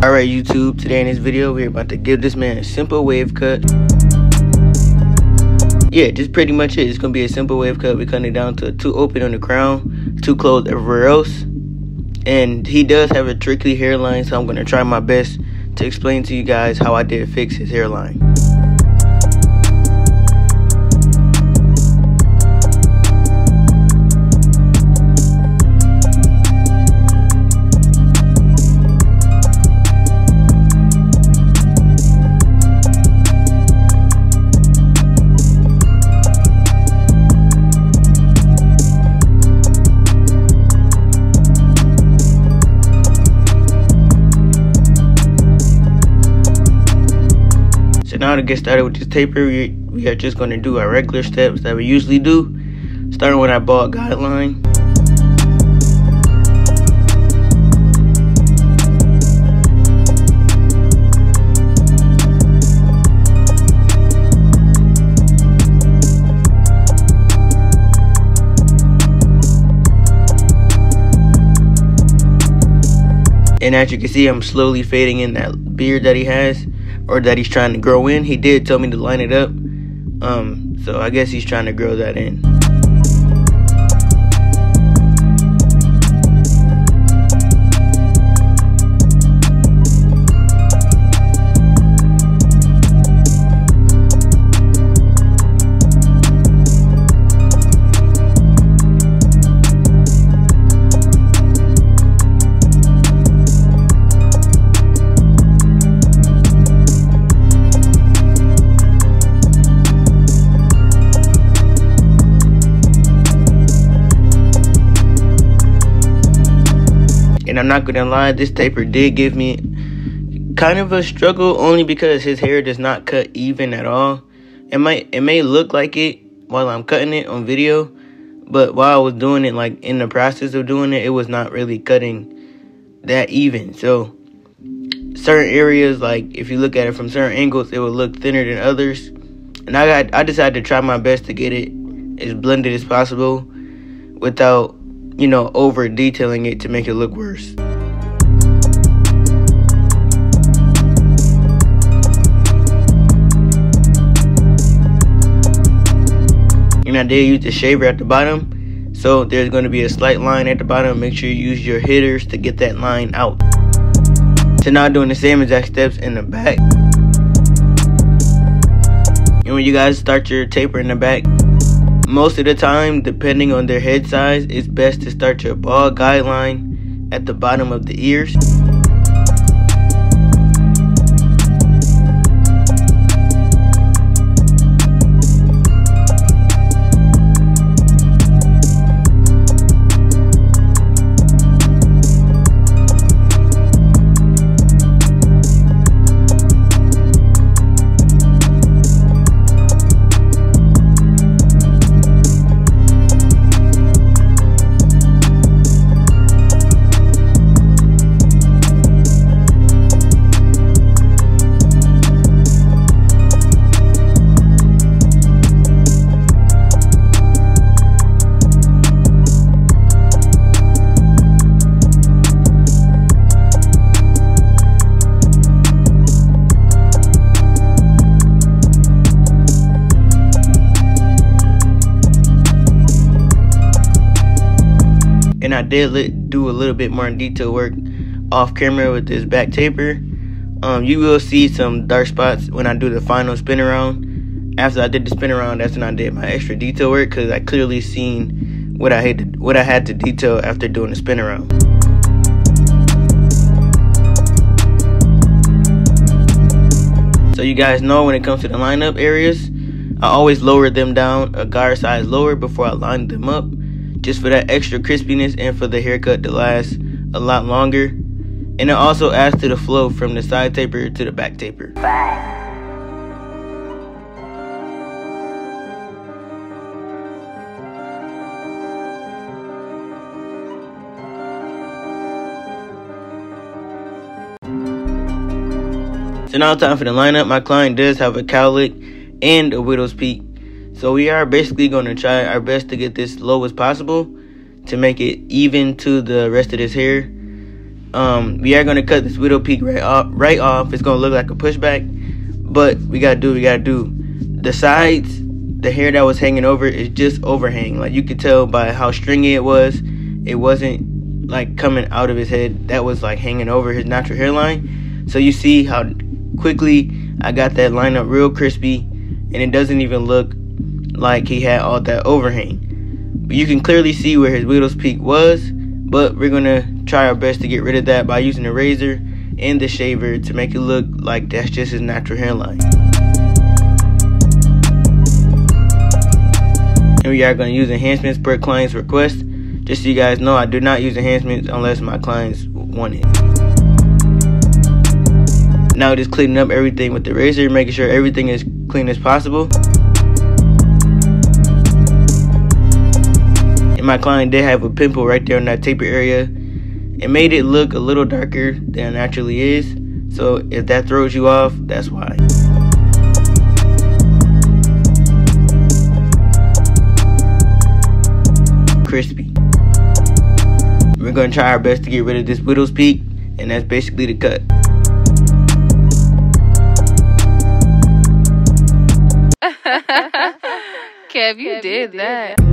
Alright YouTube, today in this video we're about to give this man a simple wave cut. Yeah, just pretty much it. It's going to be a simple wave cut. We're cutting it down to 2 open on the crown, 2 closed everywhere else. And he does have a tricky hairline, so I'm going to try my best to explain to you guys how I did fix his hairline. Now to get started with this taper, we are just going to do our regular steps that we usually do, starting with our bald guideline. And as you can see, I'm slowly fading in that beard that he has, or that he's trying to grow in. He did tell me to line it up, so I guess he's trying to grow that in. And I'm not gonna lie, this taper did give me kind of a struggle, only because his hair does not cut even at all. It may look like it while I'm cutting it on video, but while I was doing it, like in the process of doing it, it was not really cutting that even. So certain areas, like if you look at it from certain angles, it would look thinner than others. And I decided to try my best to get it as blended as possible without, you know, over detailing it to make it look worse. And I did use the shaver at the bottom, so there's going to be a slight line at the bottom. Make sure you use your hitters to get that line out. So now doing the same exact steps in the back. And when you guys start your taper in the back, most of the time, depending on their head size, it's best to start your bald guideline at the bottom of the ears. And I did do a little bit more detail work off camera with this back taper. You will see some dark spots when I do the final spin around. After I did the spin around, that's when I did my extra detail work, because I clearly seen what I had to detail after doing the spin around. So you guys know, when it comes to the lineup areas, I always lower them down a guard size lower before I line them up, just for that extra crispiness and for the haircut to last a lot longer. And it also adds to the flow from the side taper to the back taper. So now time for the lineup. My client does have a cowlick and a widow's peak. So we are basically going to try our best to get this low as possible to make it even to the rest of this hair. We are gonna cut this widow peak right off. It's gonna look like a pushback, but we gotta do. The sides, the hair that was hanging over is just overhang. Like, you could tell by how stringy it was. It wasn't like coming out of his head. That was like hanging over his natural hairline. So you see how quickly I got that line up real crispy, and it doesn't even look like he had all that overhang. But you can clearly see where his widow's peak was, but we're gonna try our best to get rid of that by using a razor and the shaver to make it look like that's just his natural hairline. And we are going to use enhancements per client's request. Just so you guys know, I do not use enhancements unless my clients want it. Now just cleaning up everything with the razor, making sure everything is clean as possible. And my client did have a pimple right there in that taper area. It made it look a little darker than it actually is. So if that throws you off, that's why. Crispy. We're going to try our best to get rid of this widow's peak, and that's basically the cut. Kev, you did that.